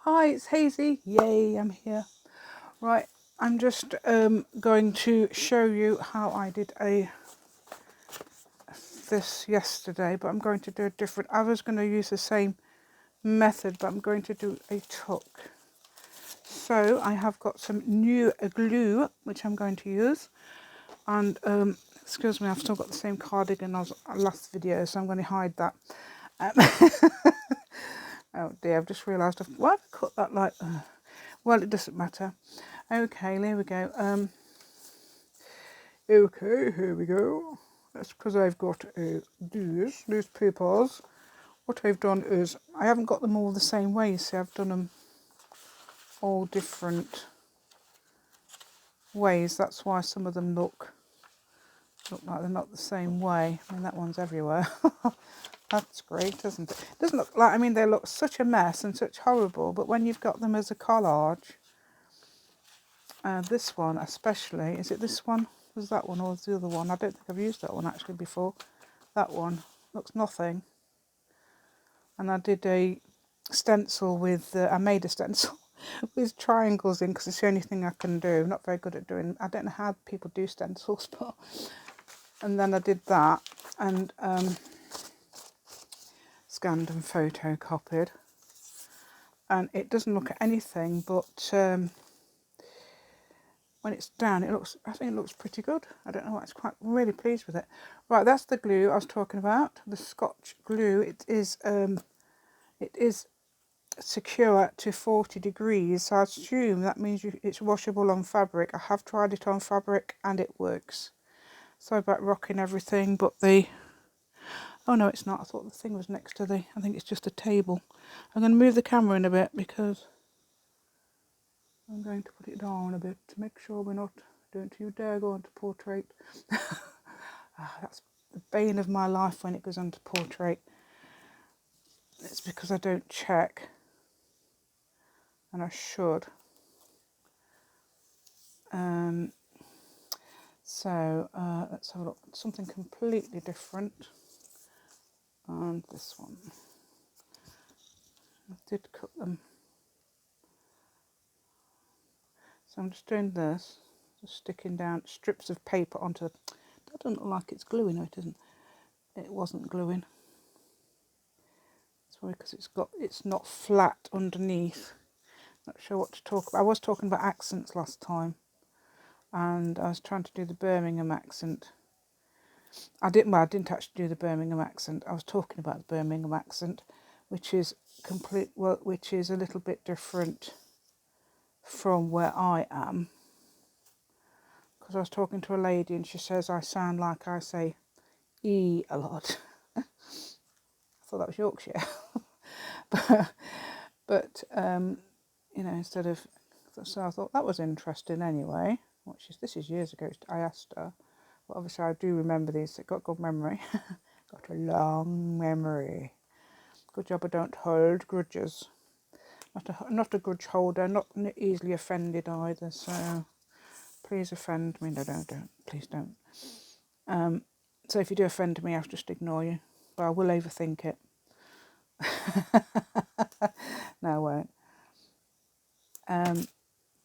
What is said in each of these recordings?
Hi, it's Hazy. Yay, I'm here. Right, I'm just going to show you how I did this yesterday, but I'm going to do a different. I was going to use the same method, but I'm going to do a tuck. So I have got some new glue, which I'm going to use. And excuse me, I've still got the same cardigan as last video, so I'm going to hide that. Oh dear, I've just realised why have I cut that like. Well, it doesn't matter. Okay, there we go. Okay, here we go. That's because I've got these papers. What I've done is, I haven't got them all the same way, you see, I've done them all different ways. That's why some of them look like they're not the same way. I mean, that one's everywhere. That's great, isn't it? It doesn't look like, I mean, they look such a mess and such horrible, but when you've got them as a collage, this one especially, is it this one? Was that one or was the other one? I don't think I've used that one actually before. That one looks nothing. And I did a stencil with, I made a stencil with triangles in because it's the only thing I can do. I'm not very good at doing, I don't know how people do stencils, but, and then I did that and scanned and photocopied. And it doesn't look at anything, but when it's down, I think it looks pretty good. I don't know why, it's quite really pleased with it. Right, that's the glue I was talking about, the Scotch glue. It is secure to 40 degrees, so I assume that means it's washable on fabric. I have tried it on fabric and it works. Sorry about rocking everything, but oh no, it's not. I thought the thing was next to I think it's just a table. I'm going to move the camera in a bit because I'm going to put it down a bit to make sure we're not, don't you dare go onto portrait. That's the bane of my life when it goes onto portrait. It's because I don't check, and I should. So let's have a look. Something completely different. And this one. I did cut them. So I'm just doing this. Just sticking down strips of paper onto. That doesn't look like it's gluing. No, it isn't. It wasn't gluing. It's probably because it's not flat underneath. Not sure what to talk about. I was talking about accents last time. And I was trying to do the Birmingham accent. I didn't actually do the Birmingham accent. I was talking about the Birmingham accent, which is which is a little bit different from where I am. Because I was talking to a lady and she says I sound like I say E a lot. I thought that was Yorkshire. but you know, instead of, so I thought that was interesting anyway. This is years ago. I asked her. Well, obviously I do remember these. I've got good memory. Got a long memory. Good job I don't hold grudges. Not a grudge holder, not easily offended either, so please offend me. No, don't. Please don't. So if you do offend me, I'll just ignore you. But I will overthink it. No, I won't.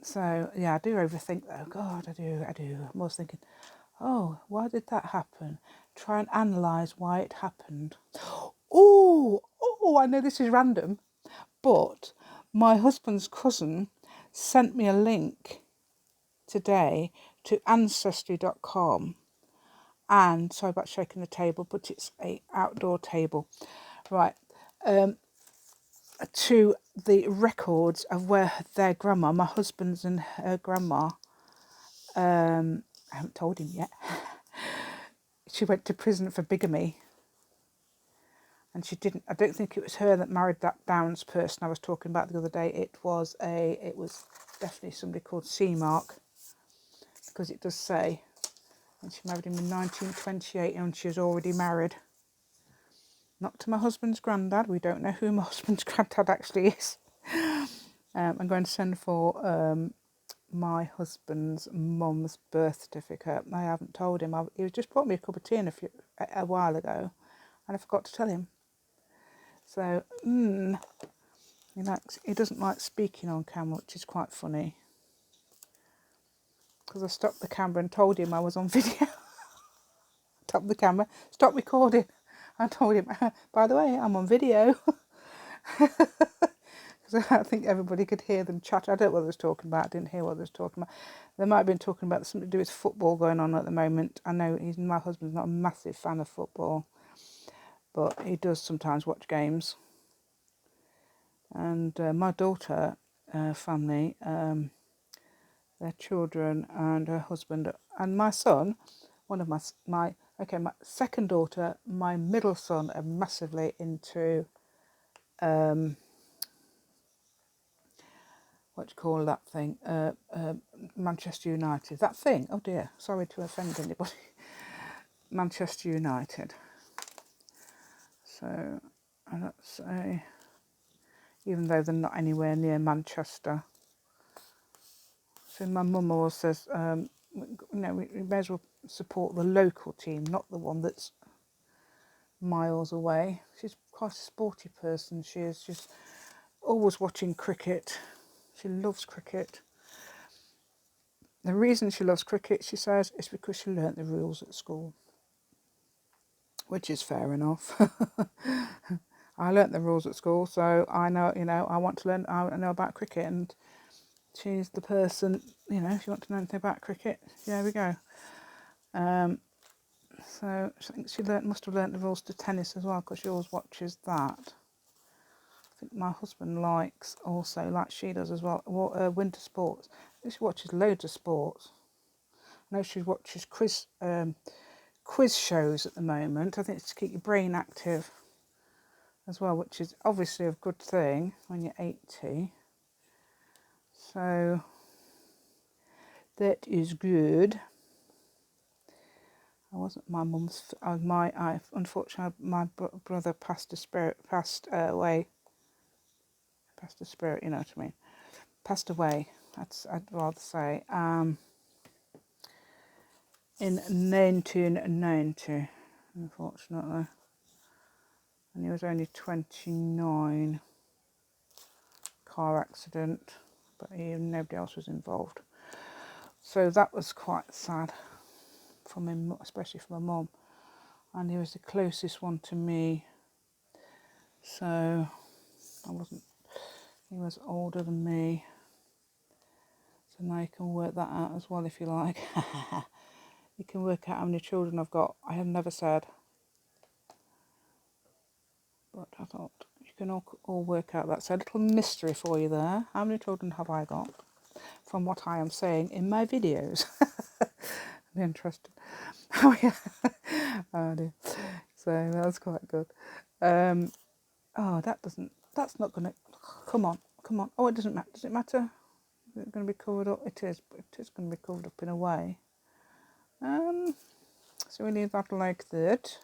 So, yeah, I do overthink though. God, I do. I'm always thinking, oh, why did that happen? Try and analyse why it happened. Oh, I know this is random, but my husband's cousin sent me a link today to ancestry.com, and sorry about shaking the table, but it's a outdoor table, right, to the records of where their grandma, my husband's and her grandma, I haven't told him yet, she went to prison for bigamy. And she didn't, I don't think it was her that married that Downs person I was talking about the other day. It was definitely somebody called Seamark, because it does say, and she married him in 1928 and she was already married. Not to my husband's granddad. We don't know who my husband's granddad actually is. I'm going to send for my husband's mum's birth certificate. I haven't told him. He just brought me a cup of tea a while ago, and I forgot to tell him. So, He doesn't like speaking on camera, which is quite funny. Because I stopped the camera and told him I was on video. Stopped the camera, stop recording. I told him, by the way, I'm on video. Because I think everybody could hear them chat. I don't know what they was talking about. I didn't hear what they was talking about. They might have been talking about something to do with football going on at the moment. I know my husband's not a massive fan of football, but he does sometimes watch games. And my daughter family, their children and her husband and my son, one of my second daughter, my middle son are massively into what do you call that thing? Manchester United. That thing. Oh dear. Sorry to offend anybody. Manchester United. So that's even though they're not anywhere near Manchester. So my mum always says, we may as well support the local team, not the one that's miles away. She's quite a sporty person. She is. She's always watching cricket. She loves cricket. The reason she loves cricket, she says, is because she learnt the rules at school, which is fair enough. I learnt the rules at school, so I know, I want to learn, I know about cricket, and she's the person, if you want to know anything about cricket, there we go. So I think she must have learnt the rules to tennis as well, because she always watches that. I think my husband likes also, like she does as well, winter sports. She watches loads of sports. I know she watches quiz shows at the moment. I think it's to keep your brain active as well, which is obviously a good thing when you're 80. So that is good. I wasn't my mum's. Unfortunately, my brother passed away. Passed a spirit, you know what I mean. Passed away. I'd rather say. In 1990, unfortunately, and he was only 29. Car accident, but nobody else was involved. So that was quite sad for me, especially for my mum. And he was the closest one to me. So he was older than me. So now you can work that out as well if you like. You can work out how many children I've got. I have never said. But I thought you can all work out. That's a little mystery for you there. How many children have I got? From what I am saying in my videos. I'm interested. Oh yeah. Oh dear. So that's quite good. That's not gonna, come on. Oh, it doesn't matter. Does it matter? Is it going to be covered up? It is, but it is going to be covered up in a way. So we leave that like that.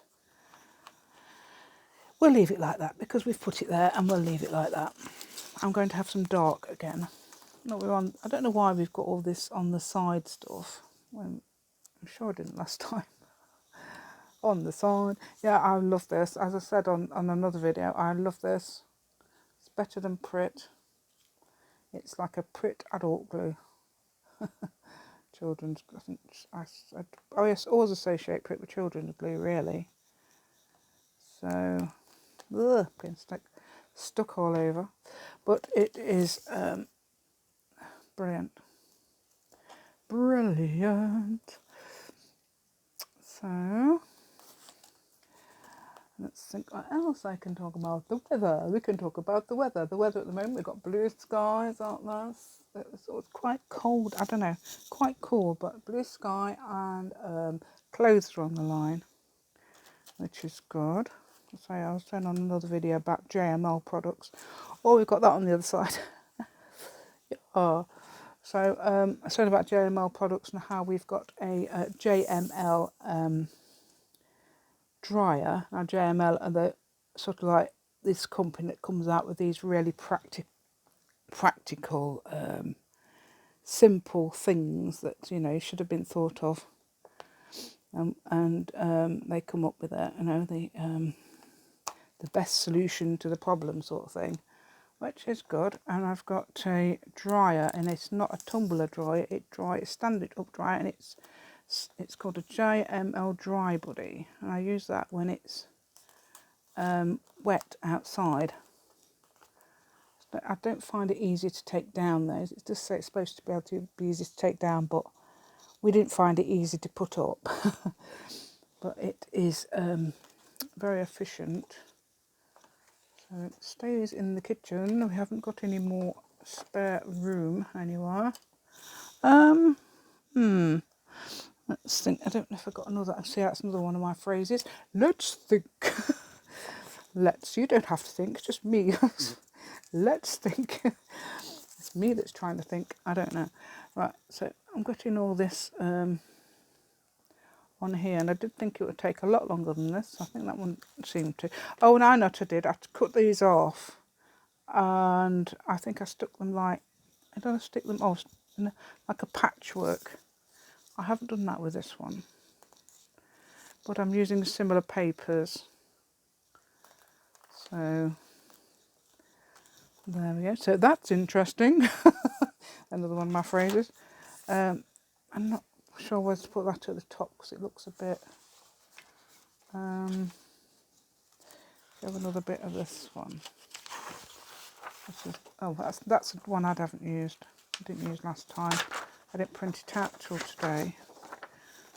We'll leave it like that because we've put it there, and we'll leave it like that. I'm going to have some dark again. No, I don't know why we've got all this on the side stuff. I'm sure I didn't last time. On the side. Yeah, I love this. As I said on another video, I love this. It's better than Pritt. It's like a Pritt adult glue. Children's, I think, yes, always associate Pritt with children's glue, really. So, been stuck all over. But it is brilliant. Brilliant. So, let's think what else I can talk about. The weather. We can talk about the weather. The weather at the moment, we've got blue skies out there. It's quite cold. I don't know. Quite cool, but blue sky and clothes are on the line, which is good. So I was doing on another video about JML products. Oh, we've got that on the other side. So I said about JML products and how we've got a JML dryer. Now JML are the sort of like this company that comes out with these really practical, simple things that should have been thought of, and they come up with the best solution to the problem sort of thing, which is good. And I've got a dryer, and it's not a tumbler dryer, it's standard up dryer, and it's called a JML Dry Buddy, and I use that when it's wet outside. I don't find it easy to take down those. It does say it's supposed to be able to be easy to take down, but we didn't find it easy to put up. But it is very efficient. So it stays in the kitchen. We haven't got any more spare room anywhere. Let's think. I don't know if I got another. See, that's another one of my phrases. Let's think. You don't have to think, it's just me. Let's think. It's me that's trying to think. I don't know. Right, so I'm getting all this on here, and I did think it would take a lot longer than this. I think that one seemed to. Oh, and I know what I did. I cut these off, and I think I stuck them like, I don't know, stick them off like a patchwork. I haven't done that with this one, but I'm using similar papers. So there we go. So that's interesting. Another one of my phrases. I'm not sure where to put that at the top because it looks a bit. Have another bit of this one. That's one I haven't used. I didn't use last time. I didn't print it out till today.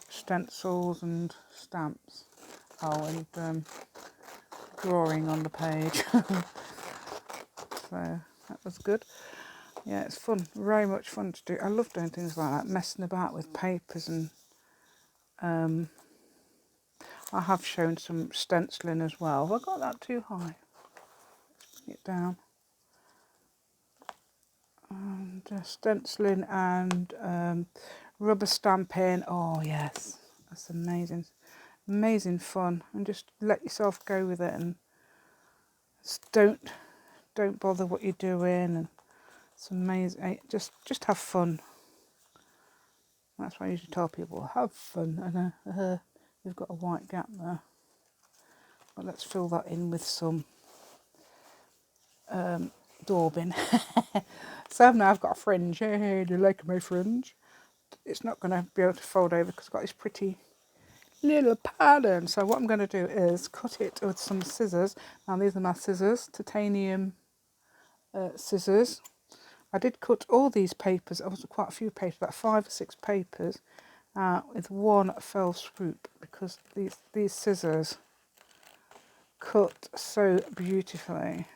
Stencils and stamps. Oh, and drawing on the page. So that was good. Yeah, it's fun. Very much fun to do. I love doing things like that, messing about with papers, and I have shown some stenciling as well. Have I got that too high? Let's bring it down. And stenciling and rubber stamping. Oh yes, that's amazing. Amazing fun. And just let yourself go with it, and just don't bother what you're doing. And it's amazing. Just have fun. That's why I usually tell people, have fun. And we've got a white gap there. But let's fill that in with some daubing. So now I've got a fringe. Hey, do you like my fringe? It's not going to be able to fold over because I've got this pretty little pattern. So what I'm going to do is cut it with some scissors. Now these are my scissors, titanium scissors. I did cut all these papers, it was quite a few papers, about 5 or 6 papers, with one fell swoop, because these scissors cut so beautifully.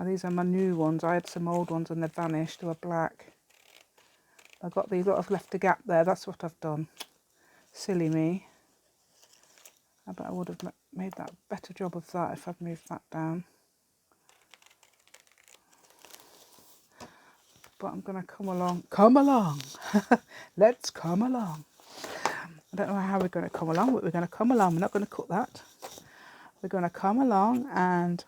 These are my new ones. I had some old ones and they vanished. They were black. I got these, I've left a gap there. That's what I've done. Silly me. I bet I would have made that better job of that if I'd moved that down. But I'm going to come along. Let's come along. I don't know how we're going to come along, but we're going to come along. We're not going to cut that. We're going to come along and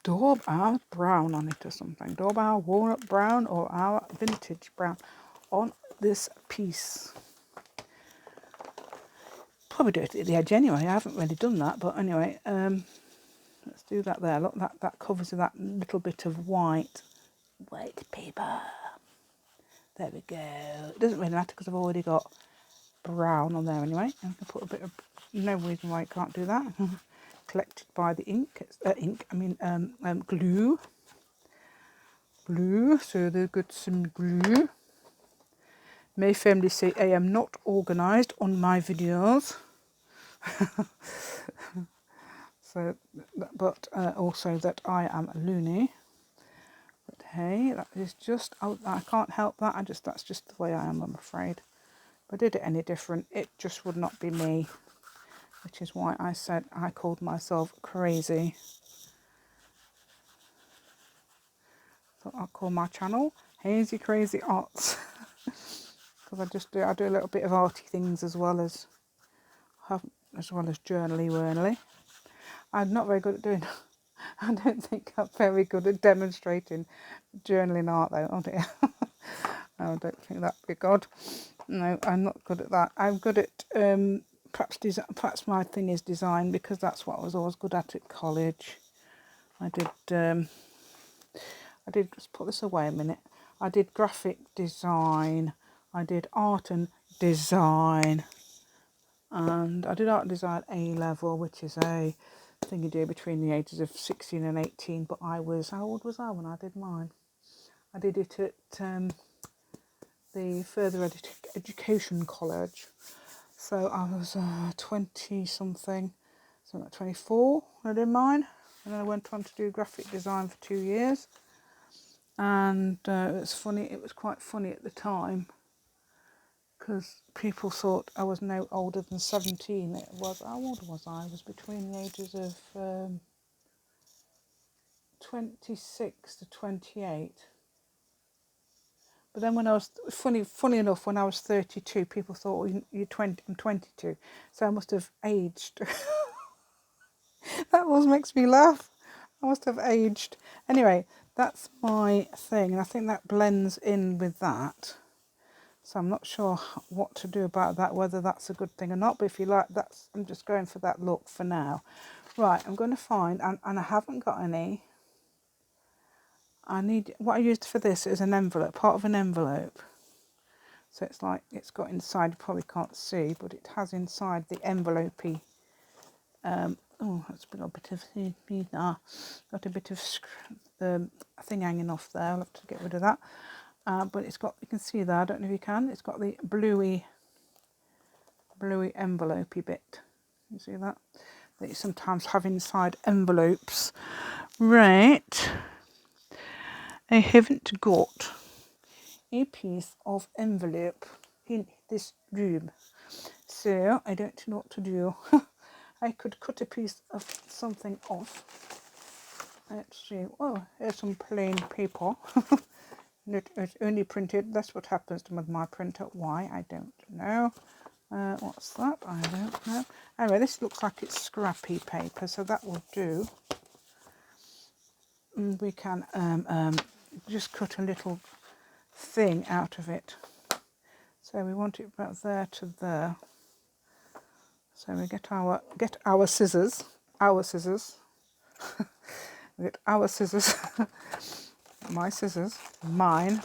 daub our brown on it or something. Daub our walnut brown or our vintage brown on this piece. Probably do it at the edge anyway. I haven't really done that, but anyway, let's do that there. Look, that covers that little bit of white paper. There we go. It doesn't really matter because I've already got brown on there anyway. I'm going to put a bit of, no reason why I can't do that. Collected by the glue. So they've got some glue. May family say I am not organised on my videos. So, but also that I am loony. But hey, that is just, I can't help that. That's just the way I am, I'm afraid. If I did it any different, it just would not be me. Which is why I said I called myself crazy. So I'll call my channel Hazy Crazy Arts. Because I do a little bit of arty things as well as journaly. I'm not very good at doing. I don't think I'm very good at demonstrating journaling art though. Oh dear. I don't think that'd be good. No, I'm not good at that. I'm good at perhaps my thing is design, because that's what I was always good at college. I did, just put this away a minute. I did graphic design, I did art and design, and I did art and design A level, which is a thing you do between the ages of 16 and 18. But how old was I when I did mine? I did it at the further education college. So I was 20 something, so like 24 when I did mine. And then I went on to do graphic design for 2 years. And it was quite funny at the time, because people thought I was no older than 17. How old was I? I was between the ages of 26 to 28. But then when I was, funny enough, when I was 32, people thought, well, you're 20, I'm 22. So I must have aged. That always makes me laugh. I must have aged. Anyway, that's my thing, and I think that blends in with that. So I'm not sure what to do about that, whether that's a good thing or not. But if you like, I'm just going for that look for now. Right, I'm going to find, and I haven't got any. What I used for this is an envelope, part of an envelope. So it's got inside, you probably can't see, but it has inside the envelopey. That's got a bit of the thing hanging off there. I'll have to get rid of that. But it's got, you can see there, I don't know if you can, it's got the bluey envelopey bit. You see that? That you sometimes have inside envelopes. Right. I haven't got a piece of envelope in this room, so I don't know what to do. I could cut a piece of something off. Let's see. Oh, here's some plain paper. It's only printed. That's what happens with my printer. Why? I don't know. What's that? I don't know. Anyway, this looks like it's scrappy paper, so that will do. And we can just cut a little thing out of it. So we want it about there to there. So we get our scissors. We get our scissors. My scissors, mine.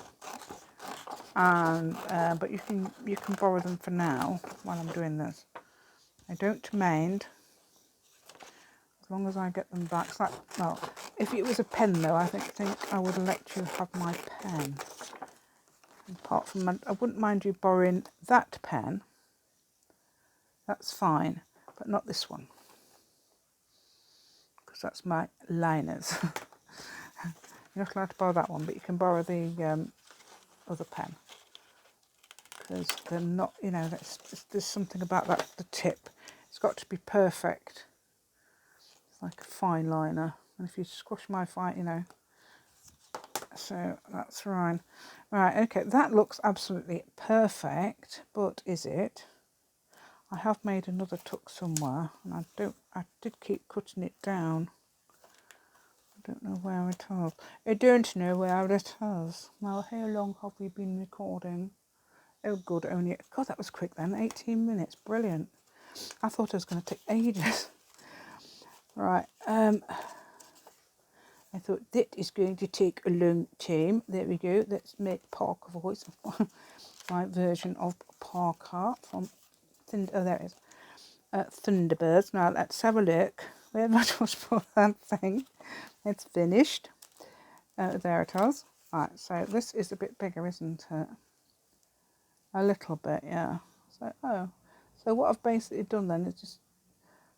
And but you can borrow them for now while I'm doing this. I don't mind, as long as I get them back. It's like, well, if it was a pen though, I think I would let you have my pen. Apart from, I wouldn't mind you borrowing that pen. That's fine, but not this one, because that's my liners. You're not allowed to borrow that one, but you can borrow the other pen, because they're not, there's something about that, the tip. It's got to be perfect. It's like a fine liner. And if you squash my fine, so that's right. Right, okay, that looks absolutely perfect, but is it? I have made another tuck somewhere, and I did keep cutting it down. I don't know where it is. I don't know where it is. Now, how long have we been recording? Oh, good, God, that was quick then, 18 minutes, brilliant. I thought it was going to take ages. Right, I thought that is going to take a long time. There we go, let's make Parker voice. My version of Parker from, there it is. Thunderbirds. Now let's have a look. Where am I supposed to put that thing? It's finished. There it is. Right, so this is a bit bigger, isn't it? A little bit, yeah. So what I've basically done then is just,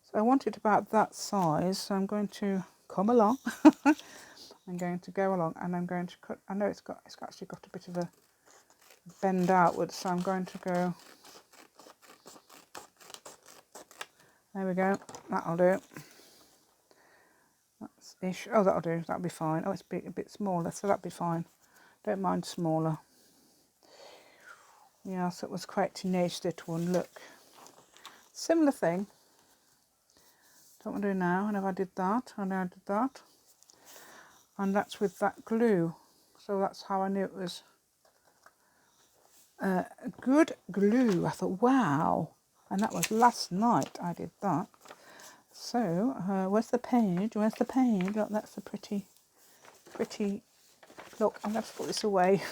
so I want it about that size, so I'm going to come along. I'm going to go along, and I'm going to cut. I know it's actually got a bit of a bend outwards, so I'm going to go. There we go. That'll do. That's ish. Oh, that'll do. That'll be fine. Oh, it's a bit smaller, so that'll be fine. Don't mind smaller. Yeah, so it was quite teenage, that one. Look, similar thing. Don't want to do now. And if I did that, I know I did that, and that's with that glue. So that's how I knew it was good glue. I thought, wow. And that was last night I did that. So, where's the page? Where's the page? Look, that's a pretty, look, I'm going to put this away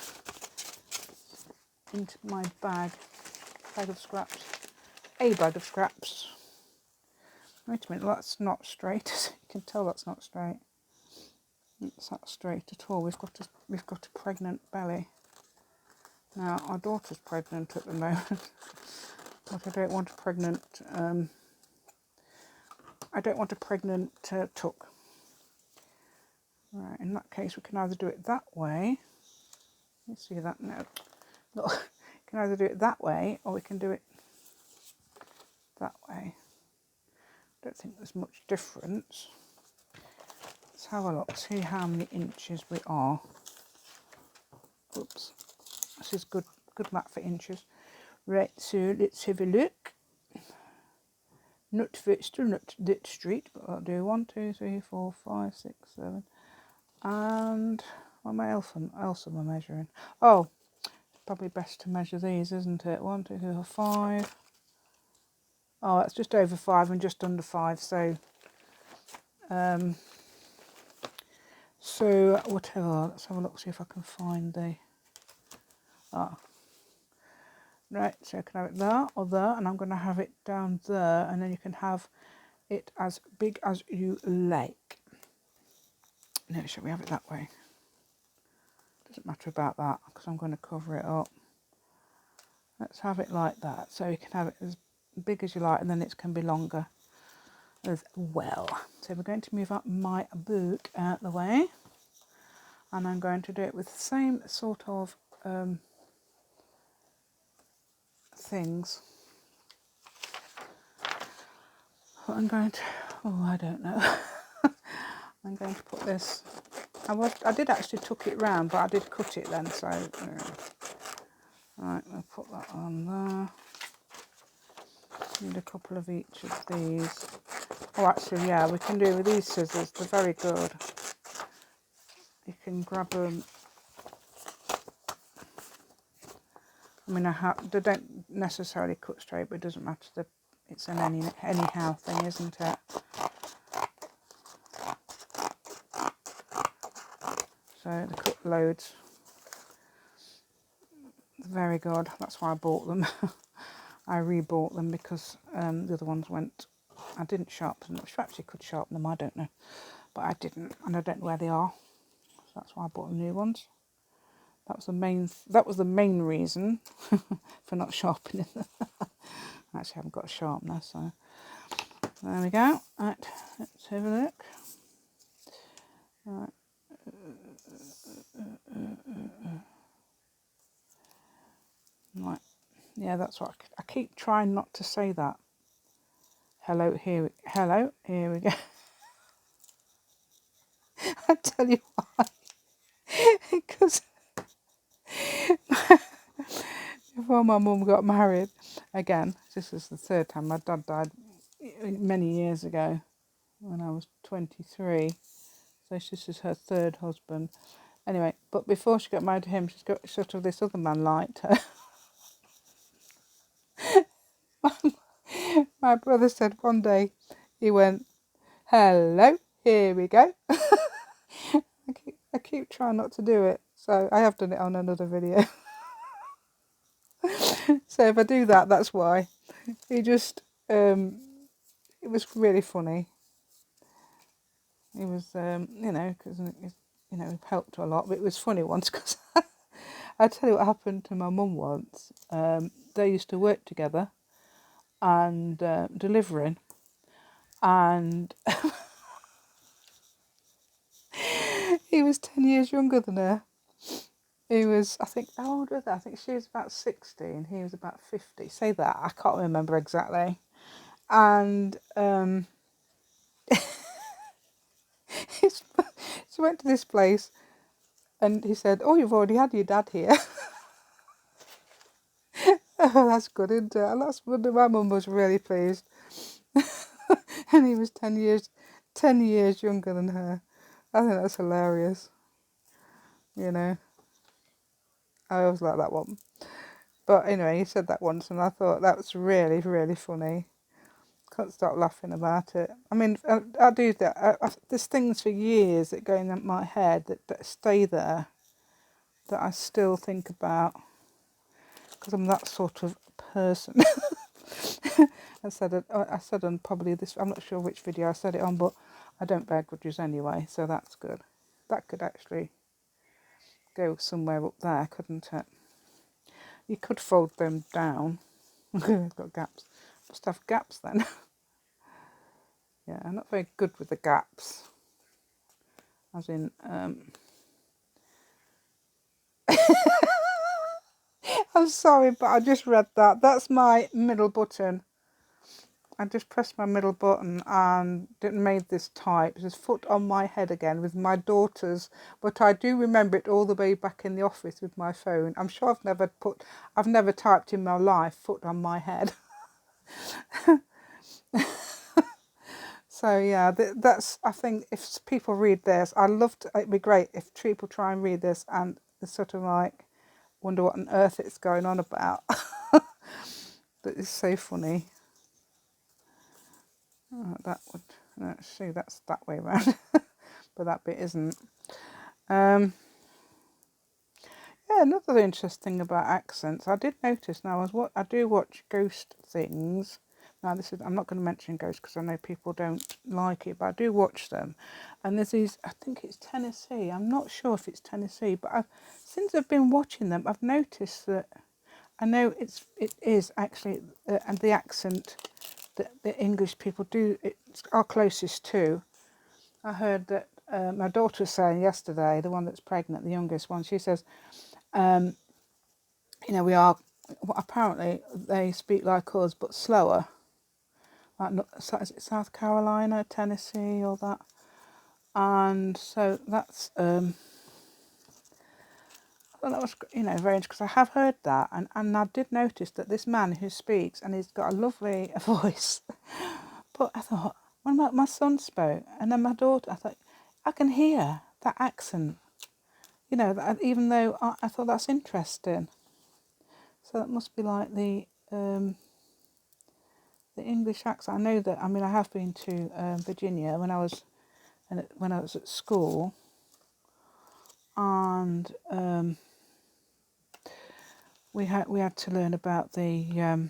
into my bag of scraps. A bag of scraps. Wait a minute, that's not straight. You can tell that's not straight. It's not straight at all. We've got a pregnant belly. Now, our daughter's pregnant at the moment. But I don't want a pregnant, tuck. Right, in that case, we can either do it that way. You see that? No. Look, you can either do it that way, or we can do it that way. I don't think there's much difference. Let's have a look, see how many inches we are. Oops, this is good map for inches. Right, so let's have a look. Still not that straight, but I'll do 1, 2, 3, 4, 5, 6, 7. And what else am I measuring? Oh, probably best to measure these, isn't it? 1, 2, 3, 4, 5. Oh, it's just over 5 and just under 5. So whatever. Let's have a look, see if I can find the. Right, so I can have it there or there, and I'm going to have it down there, and then you can have it as big as you like. No, shall we have it that way? Doesn't matter about that because I'm going to cover it up. Let's have it like that, so you can have it as big as you like, and then it can be longer as well. So we're going to move up my book out the way, and I'm going to do it with the same sort of things. I'm going to, I don't know. I'm going to put this. I did actually tuck it round, but I did cut it then. So, right, I'll put that on there. Need a couple of each of these. Oh, actually, yeah, we can do with these scissors. They're very good. You can grab them. I mean, they don't necessarily cut straight, but it doesn't matter. It's an anyhow thing, isn't it? So they cut loads. Very good. That's why I bought them. I rebought them because the other ones went. I didn't sharpen them. I actually could sharpen them. I don't know, but I didn't, and I don't know where they are. So that's why I bought the new ones. That was the main reason for not sharpening them. I actually haven't got a sharpener, so there we go. Right, let's have a look. Right. Right. Yeah, that's what I keep trying not to say that. Hello, here we go. I tell you why. Because before my mum got married, again, this is the third time. My dad died many years ago when I was 23. So this is her third husband. Anyway, but before she got married to him, she's got sort of this other man liked her. My brother said one day, he went, hello, here we go. I keep trying not to do it, so I have done it on another video. So if I do that, that's why. He just, it was really funny. It was, because, it helped a lot, but it was funny once, because I tell you what happened to my mum once. They used to work together and delivering, and he was 10 years younger than her. He was, I think, how old was that? I think she was about 60 and he was about 50. Say that, I can't remember exactly. And she went to this place and he said, oh, you've already had your dad here. Oh, that's good, isn't it? And that's what my mum was really pleased. And he was 10 years younger than her. I think that's hilarious. I always like that one. But anyway, he said that once, and I thought that was really, really funny. Can't stop laughing about it. I mean, I do that. There's things for years that go in my head that stay there that I still think about because I'm that sort of person. I said on probably this. I'm not sure which video I said it on, but I don't bear grudges anyway, so that's good. That could actually go somewhere up there, couldn't it? You could fold them down. It's got gaps. Must have gaps then. Yeah, I'm not very good with the gaps. As in, I'm sorry, but I just read that. That's my middle button. I just pressed my middle button and made this type. It says foot on my head again with my daughter's, but I do remember it all the way back in the office with my phone. I'm sure I've never typed in my life foot on my head. So yeah, that's, I think if people read this, it'd be great if people try and read this and it's sort of like, wonder what on earth it's going on about. That is so funny. That would, let's see, that's that way around, but that bit isn't. Yeah, another interesting about accents. I did notice now, I do watch ghost things. Now I'm not going to mention ghosts because I know people don't like it, but I do watch them. And there's these, I think it's Tennessee. I'm not sure if it's Tennessee, but since I've been watching them, I've noticed that I know it is actually, and the accent that the English people do, it's our closest to. I heard that my daughter was saying yesterday, the one that's pregnant, the youngest one, she says, we are, well, apparently they speak like us, but slower. Like, is it South Carolina, Tennessee, or that? And so that's, I thought that was, very interesting, because I have heard that, and I did notice that this man who speaks, and he's got a lovely voice, but I thought, when my son spoke, and then my daughter, I thought, I can hear that accent, even though I thought that's interesting. So that must be like the English accent. I know that. I mean, I have been to Virginia when I was at school, and we had to learn about the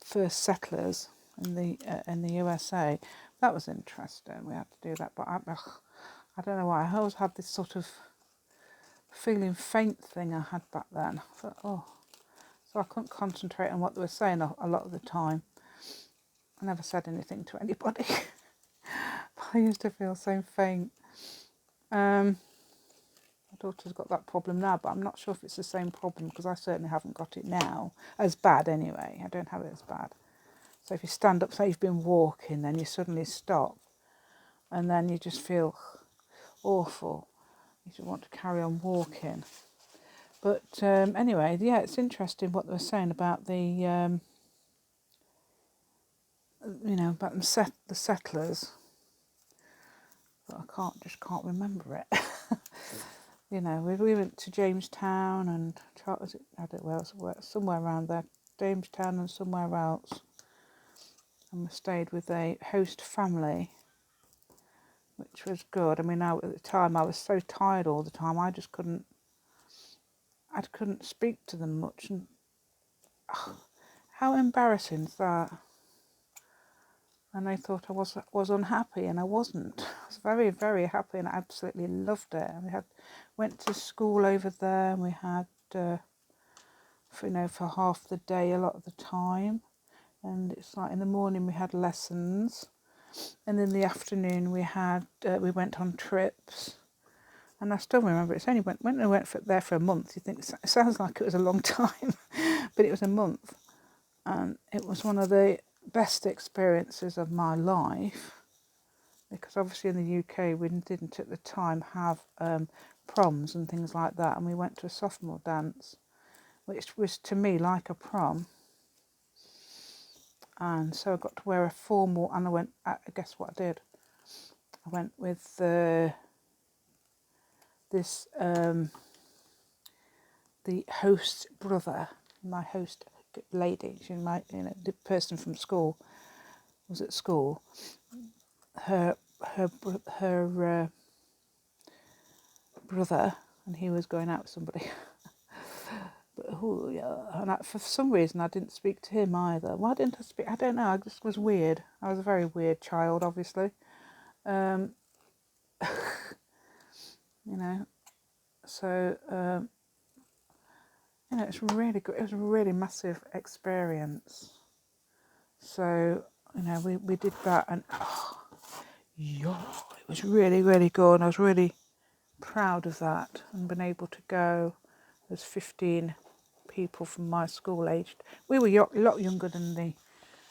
first settlers in the USA. That was interesting. We had to do that, but I don't know why. I always had this sort of feeling faint thing I had back then. I thought, so I couldn't concentrate on what they were saying a lot of the time. I never said anything to anybody. I used to feel so faint. My daughter's got that problem now, but I'm not sure if it's the same problem because I certainly haven't got it now. As bad anyway. I don't have it as bad. So if you stand up, say you've been walking, then you suddenly stop, and then you just feel awful. You just want to carry on walking. But anyway, yeah, it's interesting what they were saying about the, about the settlers. But I can't remember it. We went to Jamestown and somewhere around there, Jamestown and somewhere else, and we stayed with a host family, which was good. I mean, at the time I was so tired all the time, I couldn't speak to them much, and how embarrassing is that? And they thought I was unhappy, and I wasn't. I was very, very happy, and I absolutely loved it. And we went to school over there, and we had, for half the day a lot of the time. And it's like in the morning we had lessons, and in the afternoon we went on trips. And I still remember it's only when I went there for a month. You think it sounds like it was a long time, but it was a month, and it was one of the best experiences of my life, because obviously in the UK we didn't at the time have proms and things like that, and we went to a sophomore dance, which was to me like a prom, and so I got to wear a formal, and guess what I did? I went with this the host brother, my host lady, she's the person from school, was at school. Her brother, and he was going out with somebody. But for some reason I didn't speak to him either. Why didn't I speak? I don't know. I just was weird. I was a very weird child, obviously. You know. So it's really good. It was a really massive experience. So we did that, and it was really, really good. I was really proud of that and been able to go. There's 15 people from my school aged. We were a lot younger than the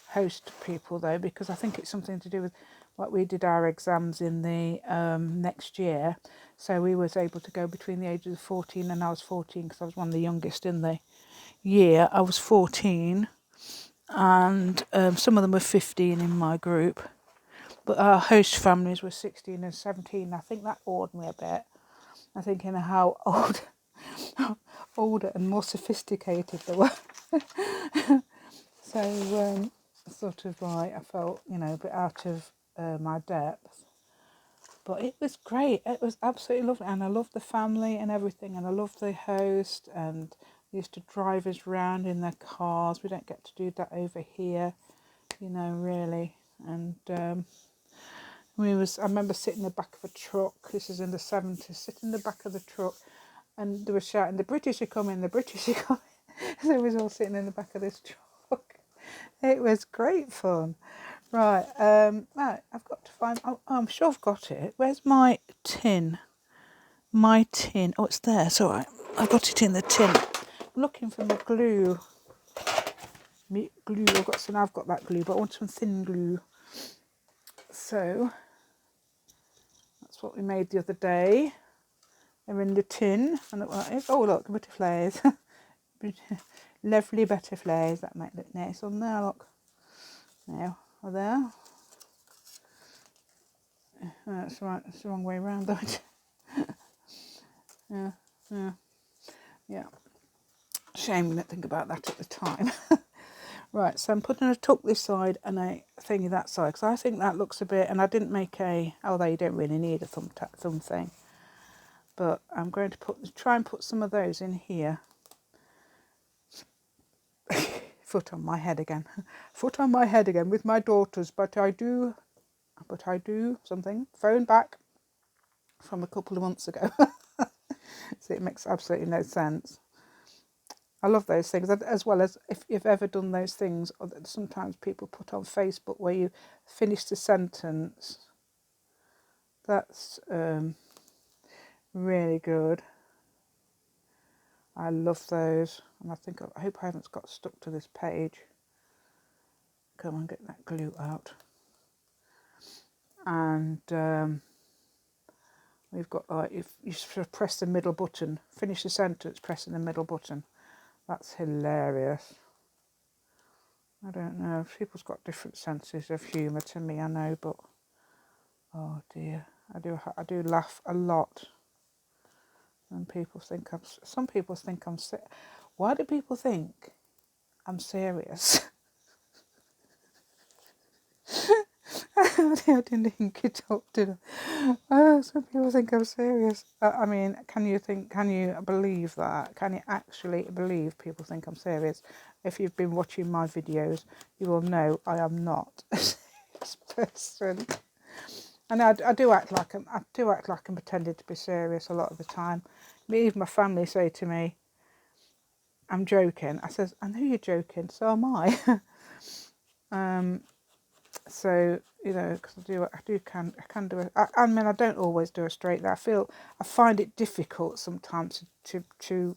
host people though, because I think it's something to do with what we did our exams in the next year. So we was able to go between the ages of 14, and I was 14 because I was one of the youngest in the year. I was 14, and some of them were 15 in my group. But our host families were 16 and 17. I think that awed me a bit. I'm thinking of how older and more sophisticated they were. So sort of like I felt, a bit out of my depth. But it was great. It was absolutely lovely. And I loved the family and everything. And I loved the host. And they used to drive us around in their cars. We don't get to do that over here, really. And I remember sitting in the back of a truck. This is in the 70s. Sitting in the back of the truck, and they were shouting, "The British are coming! The British are coming!" So we was all sitting in the back of this truck. It was great fun. Right, right. I've got to find. Oh, I'm sure I've got it. Where's my tin? My tin. Oh, it's there. It's all right. I got it in the tin. I'm looking for my glue. Glue. I've got that glue, but I want some thin glue. So that's what we made the other day. They're in the tin, and look what that is. Oh, look, butterflies. Lovely butterflies. That might look nice on there. Look. Now, there. That's right. It's the wrong way around, though. Yeah. Shame we didn't think about that at the time. Right, so I'm putting a tuck this side and a thingy that side, because I think that looks a bit, and I didn't make although you don't really need a thumb thing, but I'm going to try and put some of those in here. Foot on my head again with my daughters, but I do something, phone back from a couple of months ago. So it makes absolutely no sense. I love those things, as well as if you've ever done those things that sometimes people put on Facebook where you finish the sentence. That's really good. I love those, and I hope I haven't got stuck to this page. Come on, get that glue out. And we've got if you sort of press the middle button, finish the sentence pressing the middle button. That's hilarious. I don't know. People's got different senses of humour to me, I know, but oh dear, I do laugh a lot. And some people think I'm sick. Why do people think I'm serious? I didn't think it up, did I? Some people think I'm serious. I mean, can you believe that? Can you actually believe people think I'm serious? If you've been watching my videos, you will know I am not a serious person. And I do act like I'm pretending to be serious a lot of the time. Even my family say to me, "I'm joking." I says, "I know you're joking, so am I." So because I can do it. I mean, I don't always do a straight. I find it difficult sometimes to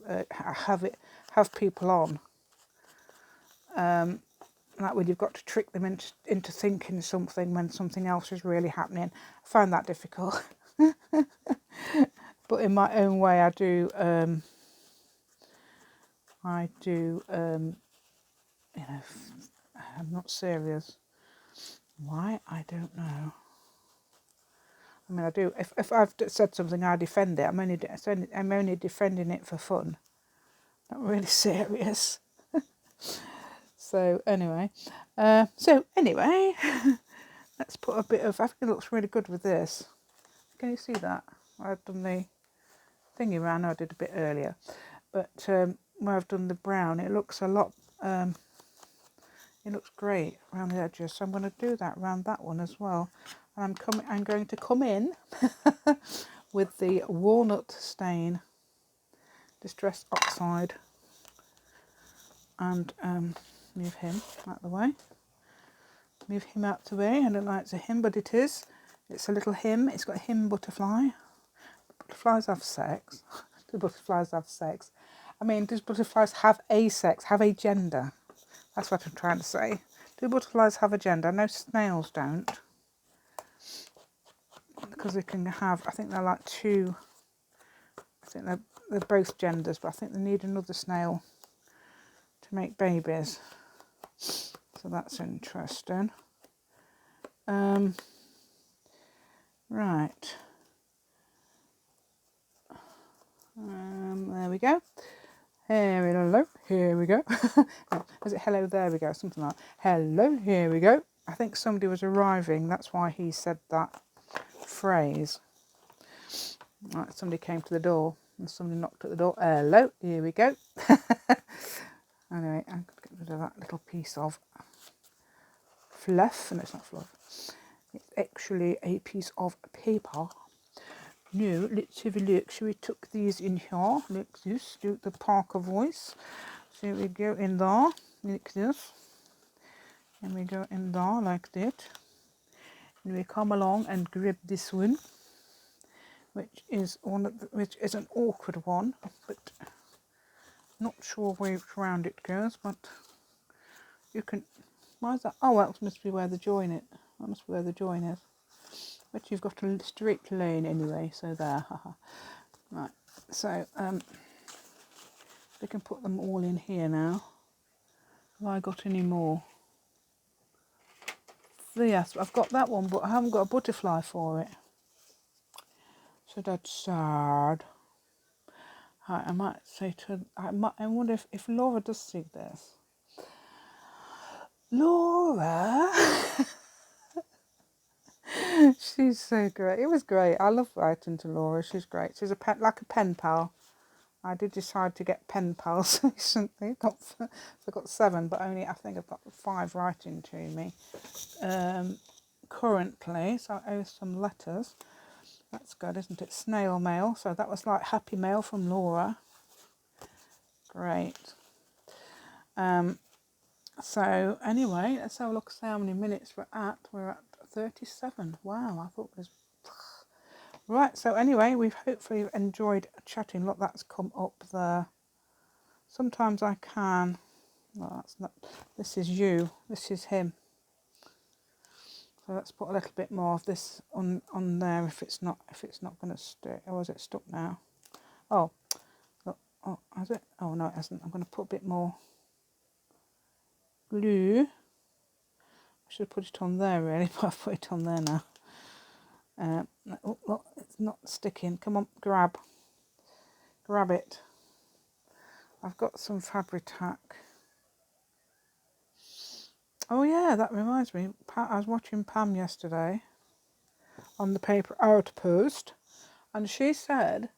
have people on. Like when you've got to trick them into thinking something when something else is really happening. I find that difficult. But in my own way, I do. I'm not serious. Why? I don't know. I mean, I do. If I've said something, I defend it. I'm only defending it for fun. Not really serious. So anyway, let's put a bit of, I think it looks really good with this. Can you see that? I've done the thingy around, I did a bit earlier. But where I've done the brown, it looks a lot, it looks great around the edges. So I'm going to do that around that one as well. And I'm going to come in with the walnut stain, Distress Oxide, and move him out the way. Move him out the way. I don't know it's a him, but it is. It's a little him. It's got a him butterfly. Butterflies have sex. Do butterflies have sex? I mean, does butterflies have a sex, have a gender? That's what I'm trying to say. Do butterflies have a gender? No, snails don't. Because they can have, I think they're like two, I think they're both genders, but I think they need another snail to make babies. So that's interesting. Right. There we go. Here we go. Is it hello, there we go, something like that. Hello, here we go. I think somebody was arriving, that's why he said that phrase. Right, somebody came to the door and somebody knocked at the door. Hello, here we go. Anyway, I'm going to get rid of that little piece of fluff. No, it's not fluff. It's actually a piece of paper. No, let's have a look. So we took these in here, like this, do the Parker voice. So we go in there, like this. And we go in there, like that. And we come along and grab this one, which is an awkward one, but not sure which round it goes, but you can, why is that? Oh, that must be where the join it. That must be where the join is. But you've got a straight lane anyway, so there. Right, so we can put them all in here now. Have I got any more? So yes, I've got that one, but I haven't got a butterfly for it. So that's sad. Right, I might say to, I wonder if Laura does see this. Laura! She's so great. It was great. I love writing to Laura. She's great. She's like a pen pal. I did decide to get pen pals recently. I've got 7, but only I think I've got 5 writing to me currently. So I owe some letters. That's good, isn't it? Snail mail. So that was like happy mail from Laura. Great. So anyway, let's have a look, see how many minutes we're at. We're at 37. Wow, I thought it was... Right, so anyway, we've hopefully enjoyed chatting. Look, that's come up there. Sometimes I can... Well, that's not... This is you. This is him. So let's put a little bit more of this on there if it's not going to stick. Or is it stuck now? Oh, look. Oh, has it? Oh, no, it hasn't. I'm going to put a bit more glue. I should have put it on there really, but I've put it on there now. Oh, look, it's not sticking. Come on, grab it. I've got some Fabri-Tac. Oh yeah, that reminds me. I was watching Pam yesterday on the Paper Outpost, and she said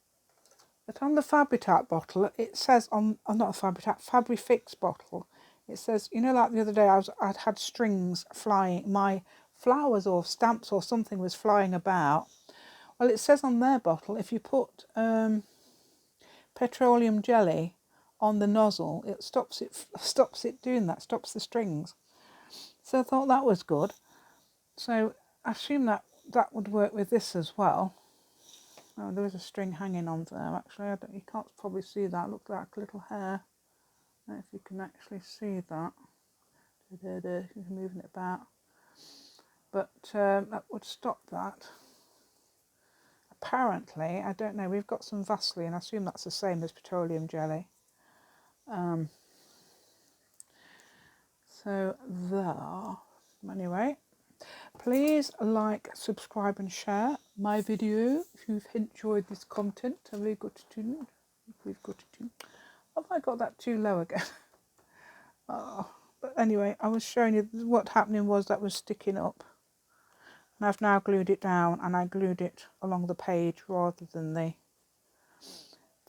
that on the Fabri-Tac bottle, it says not a Fabri-Tac, Fabri-Fix bottle, it says, you know, like the other day I'd had strings flying, my flowers or stamps or something was flying about. Well, it says on their bottle, if you put petroleum jelly on the nozzle, it stops it doing that, stops the strings. So I thought that was good. So I assume that would work with this as well. Oh, there is a string hanging on there actually. You can't probably see that. It looks like a little hair. I don't know if you can actually see that. She's moving it about. But that would stop that. Apparently, I don't know, we've got some Vaseline. I assume that's the same as petroleum jelly. So there. Anyway, please like, subscribe and share my video if you've enjoyed this content. Have we got to tune? We've got to tune. Have I got that too low again? Oh, but anyway, I was showing you what happening was that was sticking up. And I've now glued it down, and I glued it along the page rather than the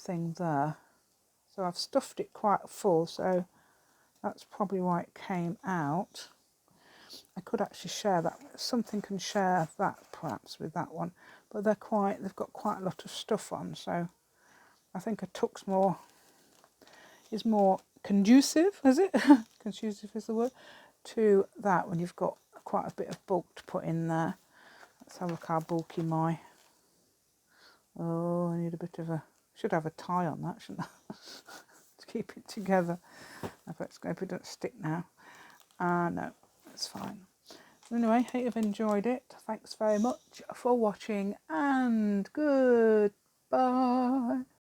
thing there. So I've stuffed it quite full, so that's probably why it came out. I could actually share that. Something can share that perhaps with that one, but they've got quite a lot of stuff on, so I think a tuck's is more conducive, is it? Conducive is the word, to that when you've got quite a bit of bulk to put in there. Let's have a look how bulky my... Oh, I need a bit of a... Should have a tie on that, shouldn't I? To keep it together. I hope it doesn't stick now. No, that's fine. Anyway, hope you've enjoyed it. Thanks very much for watching, and goodbye.